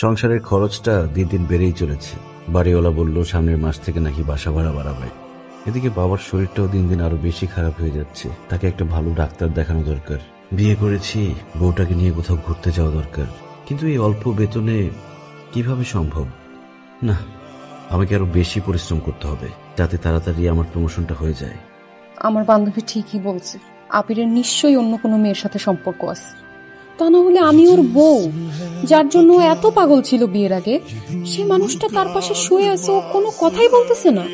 সংসারের খরচটা দিন দিন বেড়েই চলেছে। বাড়িওয়ালা বলল সামনের মাস থেকে নাকি বাসা ভাড়া বাড়াবে। এদিকে বাবার শরীরটাও দিন দিন আরো বেশি খারাপ হয়ে যাচ্ছে। তাকে একটা ভালো ডাক্তার দেখানো দরকার। বিয়ে করেছি, বউটাকে নিয়ে কোথাও ঘুরতে যাওয়া দরকার, কিন্তু এই অল্প বেতনে কিভাবে সম্ভব? না, আমাকে আরো বেশি পরিশ্রম করতে হবে যাতে তাড়াতাড়ি আমার প্রমোশনটা হয়ে যায়। আমার বান্ধবী ঠিকই বলছে, আবিরের নিশ্চয়ই অন্য কোনো মেয়ের সাথে সম্পর্ক আছে। তা না হলে আমি ওর বউ, যার জন্য এত পাগল ছিল বিয়ের আগে, সে মানুষটা তার পাশে শুয়ে আছে, ও কোনো কথাই বলতেছে না।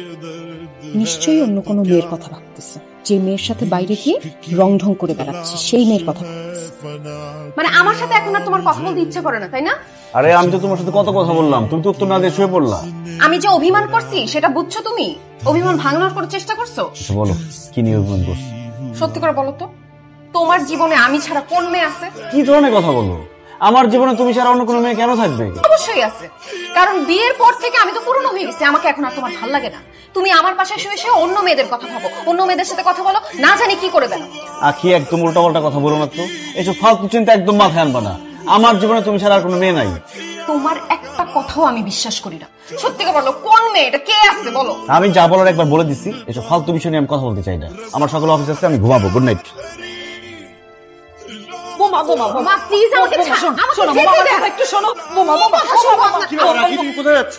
নিশ্চয়ই অন্য কোনো মেয়ের কথা ভাবতেছে, যে মেয়ের সাথে বাইরে গিয়ে রং ঢং করে বেড়াচ্ছে সেই মেয়ের কথা ভাবতেছে। মানে আমার সাথে এখন আর তোমার কথা বলতে ইচ্ছা করে না, তাই না? আরে আমি তো তোমার সাথে কত কথা বললাম, তুমি তো উত্তর না দিয়ে শুয়ে পড়লা। আমি যে অভিমান করছি সেটা বুঝছো তুমি? অভিমান ভাঙানোর করে চেষ্টা করছো। বলো কি নিয়ে অভিমান করছো? সত্যি করে বলো তো, তোমার জীবনে আমি ছাড়া কোন মেয়ে আছে? কি ধরনের কথা বলো? আমার জীবনে তুমি ছাড়া অন্য কোনো মেয়ে কেন থাকবে? অবশ্যই আছে, কারণ বিয়ের পর থেকে আমি তো পুরনো হয়ে গেছি, আমাকে এখন আর তোমার ভালো লাগে না। তুমি আমার পাশে শুয়ে শুয়ে অন্য মেয়েদের কথা ভাবো, অন্য মেয়েদের সাথে কথা বলো, না জানি কি করে বেড়াও। আখি একদম উল্টাপাল্টা কথা বলো না তো, এসব ফালতু চিন্তা একদম মাথায় আনবা না। আমার জীবনে তুমি ছাড়া আর কোনো মেয়ে নাই। তোমার একটা কথাও আমি বিশ্বাস করি না। সত্যি করে বলো, কোন মেয়ে এটা, কে আছে বলো। আমি যা বলার একবার বলে দিচ্ছি, এসব ফালতু বিষয় নিয়ে আমি কথা বলতে চাই না। আমার সকাল অফিস আছে, আমি ঘুমাবো। Good night. বোমা বোমা বোমা, প্লিজ আমাকে একটু শোনো। বোমা বোমা, তুমি কোথায় যাচ্ছ?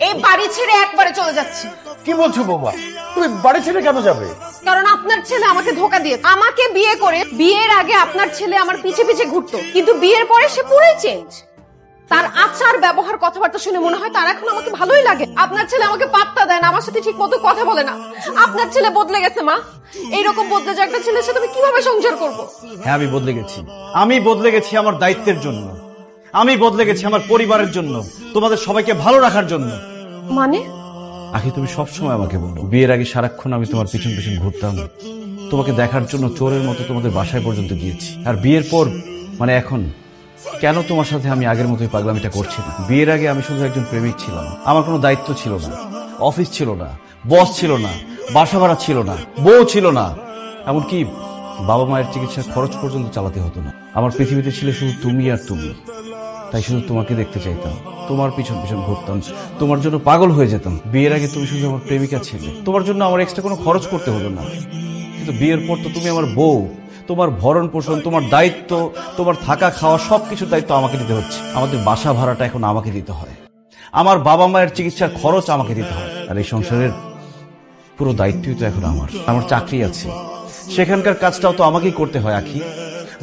এই বাড়ি ছেড়ে একবারে চলে যাচ্ছি। কি বলছো বৌমা? তুমি বাড়ি ছেড়ে কেন যাবে? কারণ আপনার ছেলে আমাকে ধোকা দিয়েছে। আমাকে বিয়ে করে বিয়ের আগে আপনার ছেলে আমার পিছে পিছে ঘুরতো, কিন্তু বিয়ের পরে সে পুরোই চেঞ্জ। তার আচার ব্যবহার কথাবার্তা শুনে মনে হয় তার এখন আমাকে ভালোই লাগে। আপনার ছেলে আমাকে পাত্তা দেয় না, আমার সাথে ঠিক মতো কথা বলে না। আপনার ছেলে বদলে গেছে মা। এইরকম বদলে যে একটা ছেলের সাথে আমি কিভাবে সংসার করব? হ্যাঁ আমি বদলে গেছি। আমি বদলে গেছি আমার দায়িত্বের জন্য, আমি বদলে গেছি আমার পরিবারের জন্য, তোমাদের সবাইকে ভালো রাখার জন্য। মানে? আখি তুমি সবসময় আমাকে বলো বিয়ের আগে সারাক্ষণ আমি তোমার পিছন পিছন ঘুরতাম, তোমাকে দেখার জন্য চোরের মতো তোমাদের বাসায় পর্যন্ত গিয়েছি। আর বিয়ের পর মানে এখন কেন তোমার সাথে আমি আগের মতোই পাগলামিটা করছি না? বিয়ের আগে আমি শুধু একজন প্রেমিক ছিলাম, আমার কোনো দায়িত্ব ছিল না, অফিস ছিল না, বস ছিল না, বাসা ভাড়া ছিল না, বউ ছিল না, এমনকি বাবা মায়ের চিকিৎসার খরচ পর্যন্ত চালাতে হতো না। আমার পৃথিবীতে ছিল শুধু তুমি আর তুমি। তাই শুধু তোমাকে দেখতে চাইতাম, তোমার পিছন পিছন ঘুরতাম, তোমার জন্য পাগল হয়ে যেতাম। বিয়ের আগে তুমি শুধু আমার প্রেমিকা ছিলে, তোমার জন্য আমার এক্সট্রা কোনো খরচ করতে হতো না। কিন্তু বিয়ের পর তো তুমি আমার বউ, তোমার ভরণ পোষণ, তোমার দায়িত্ব, তোমার থাকা খাওয়া সবকিছুর দায়িত্ব আমাকে দিতে হচ্ছে। আমাদের বাসা ভাড়াটা এখন আমাকে দিতে হয়, আমার বাবা মায়ের চিকিৎসার খরচ আমাকে দিতে হয়। আর এই সংসারের পুরো দায়িত্বই তো এখন আমার। আমার চাকরি আছে, সেখানকার কাজটাও তো আমাকেই করতে হয় আখি।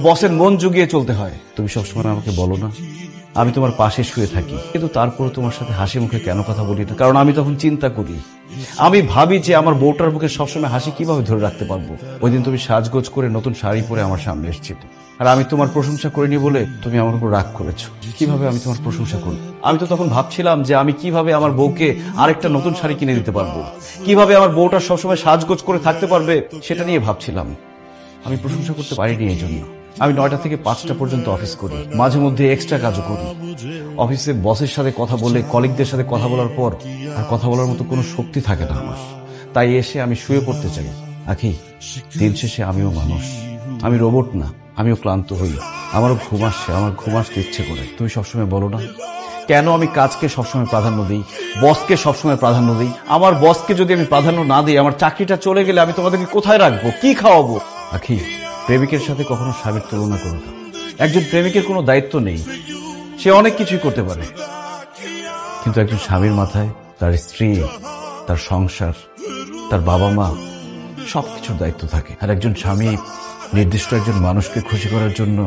বসের মন জুগিয়ে চলতে হয়। তুমি সবসময় আমাকে বলো না আমি তোমার পাশে শুয়ে থাকি, কিন্তু তারপর তোমার সাথে হাসি মুখে কেন কথা বলি না? কারণ আমি তখন চিন্তা করি, আমি ভাবি যে আমার বউটার মুখে সবসময় হাসি কিভাবে ধরে রাখতে পারবো। ওই দিন তুমি সাজগোজ করে নতুন শাড়ি পরে আমার সামনে এসেছিলে, আর আমি তোমার প্রশংসা করিনি বলে তুমি আমার উপর রাগ করেছো। কিভাবে আমি তোমার প্রশংসা করি? আমি তো তখন ভাবছিলাম যে আমি কিভাবে আমার বউকে আরেকটা নতুন শাড়ি কিনে দিতে পারবো, কিভাবে আমার বউটা সবসময় সাজগোজ করে থাকতে পারবে, সেটা নিয়ে ভাবছিলাম। আমি প্রশংসা করতে পারিনি। এই জন্য আমি 9টা থেকে 5টা পর্যন্ত অফিস করি, মাঝে মধ্যে এক্সট্রা কাজও করি। অফিসে বসের সাথে কথা বলে, কলিগদের সাথে কথা বলার পর আর কথা বলার মতো কোনো শক্তি থাকে না আমার। তাই এসে আমি শুয়ে পড়তে চাই। আখি, দিন শেষে আমিও মানুষ, আমি রোবট না। আমিও ক্লান্ত হই, আমারও ঘুম আসছে, আমার ঘুম আসতে ইচ্ছে করে। তুমি সবসময় বলো না কেন আমি কাজকে সবসময় প্রাধান্য দিই, বসকে সবসময় প্রাধান্য দিই? আমার বসকে যদি আমি প্রাধান্য না দিই, আমার চাকরিটা চলে গেলে আমি তোমাদেরকে কোথায় রাখবো, কি খাওয়াবো? আখি, প্রেমিকের সাথে কখনো স্বামীর তুলনা করো না। একজন প্রেমিকের কোনো দায়িত্ব নেই, সে অনেক কিছুই করতে পারে, কিন্তু একজন স্বামীর মাথায় তার স্ত্রী, তার সংসার, তার বাবা মা সবকিছুর দায়িত্ব থাকে। আর একজন স্বামী নির্দিষ্ট একজন মানুষকে খুশি করার জন্য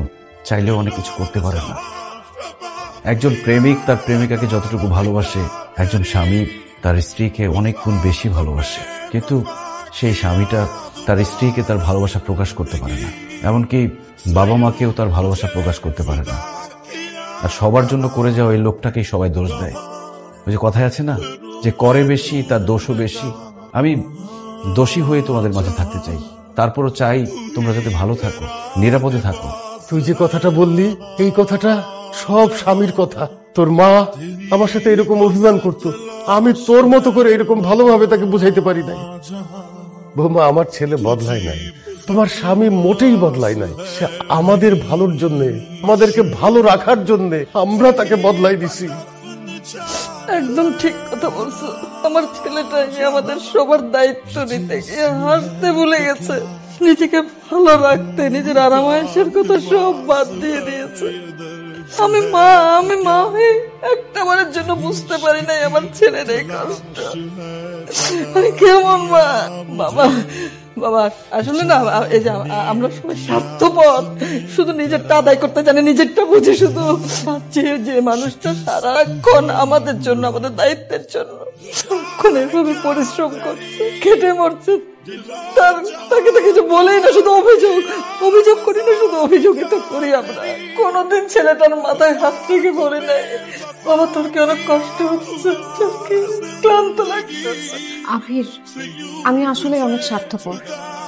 চাইলেও অনেক কিছু করতে পারে না। একজন প্রেমিক তার প্রেমিকাকে যতটুকু ভালোবাসে, একজন স্বামী তার স্ত্রীকে অনেক গুণ বেশি ভালোবাসে, কিন্তু সেই স্বামীটা তার স্ত্রীকে তার ভালোবাসা প্রকাশ করতে পারে না, এমনকি বাবা মাকেও তার ভালোবাসা প্রকাশ করতে পারে না। আর সবার জন্য করে যাওয়া এই লোকটাকেই সবাই দোষ দেয়। ওই যে কথায় আছে না, যে করে বেশি তার দোষও বেশি। আমি দোষী হয়ে তোমাদের মাঝে থাকতে চাই, তারপরও চাই তোমরা যাতে ভালো থাকো, নিরাপদে থাকো। তুই যে কথাটা বললি, এই কথাটা সব স্বামীর কথা। তোর মা আমার সাথে এরকম অভিমান করতো, আমি তোর মতো করে এরকম ভালোভাবে তাকে বুঝাইতে পারি নাই। বৌমা, আমার ছেলে বদলায় নাই, তোমার স্বামী মোটেই বদলায় নাই। সে আমাদের ভালোর জন্য, আমাদেরকে ভালো রাখার জন্য আমরা তাকে বদলাই দিছি। একদম ঠিক কথা বলছো। আমার ছেলেটাই আমাদের সবার দায়িত্ব নিতে গিয়ে হাসতে ভুলে গেছে, নিজেকে ভালো রাখতে, নিজের আরামায়েশের কথা সব বাদ দিয়ে দিয়েছে। আমি মা হয়ে একটা বারের জন্য বুঝতে পারি নাই আমার ছেলের এই কষ্ট। আমি কেমন মা। বাবা বাবা আসলে না, এই যে আমরা সবাই স্বার্থপর, শুধু নিজেরটা আদায় করতে জানি, নিজেরটা বুঝি শুধু। যে মানুষটা সারাক্ষণ আমাদের জন্য, আমাদের দায়িত্বের জন্য সারাক্ষণ এভাবে পরিশ্রম করছে, খেটে মরছে, তাকে কিছু বলেই না, শুধু অভিযোগ করি না, শুধু অভিযোগই তো করি আমরা। কোনোদিন ছেলেটার মাথায় হাত রেখে বলি নাই বাবা তোর কি অনেক কষ্ট হচ্ছে, তোর কি ক্লান্ত লাগতেছে। আবির, আমি আসলে অনেক স্বার্থপর।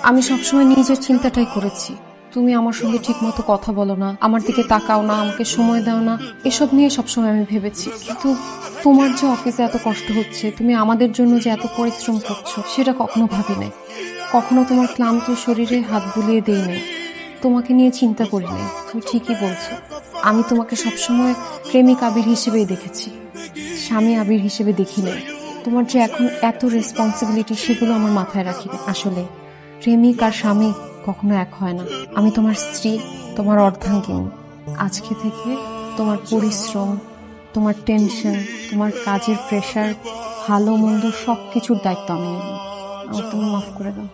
আমি সবসময় নিজের চিন্তাটাই করেছি। তুমি আমার সঙ্গে ঠিক মতো কথা বলো না, আমার দিকে তাকাও না, আমাকে সময় দাও না, এসব নিয়ে সবসময় আমি ভেবেছি। কিন্তু তোমার যে অফিসে এত কষ্ট হচ্ছে, তুমি আমাদের জন্য যে এত পরিশ্রম করছো, সেটা কখনো ভাবি নাই। কখনো তোমার ক্লান্ত শরীরে হাত বুলিয়ে দেই নাই, তোমাকে নিয়ে চিন্তা করি নাই। তুমি ঠিকই বলছো, আমি তোমাকে সবসময় প্রেমিক আবির হিসেবেই দেখেছি, স্বামী আবির হিসেবে দেখি নাই। তোমার যে এখন এত রেসপন্সিবিলিটি, সেগুলো আমার মাথায় রাখিনি। আসলে প্রেমিক আর স্বামী কখনো এক হয় না। আমি তোমার স্ত্রী, তোমার অর্ধাঙ্গিনী। আজকে থেকে তোমার পরিশ্রম, তোমার টেনশন, তোমার কাজের প্রেশার, ভালো মন্দ সবকিছুর দায়িত্ব আমি নিলাম। আমার তুমি মাফ করে দাও।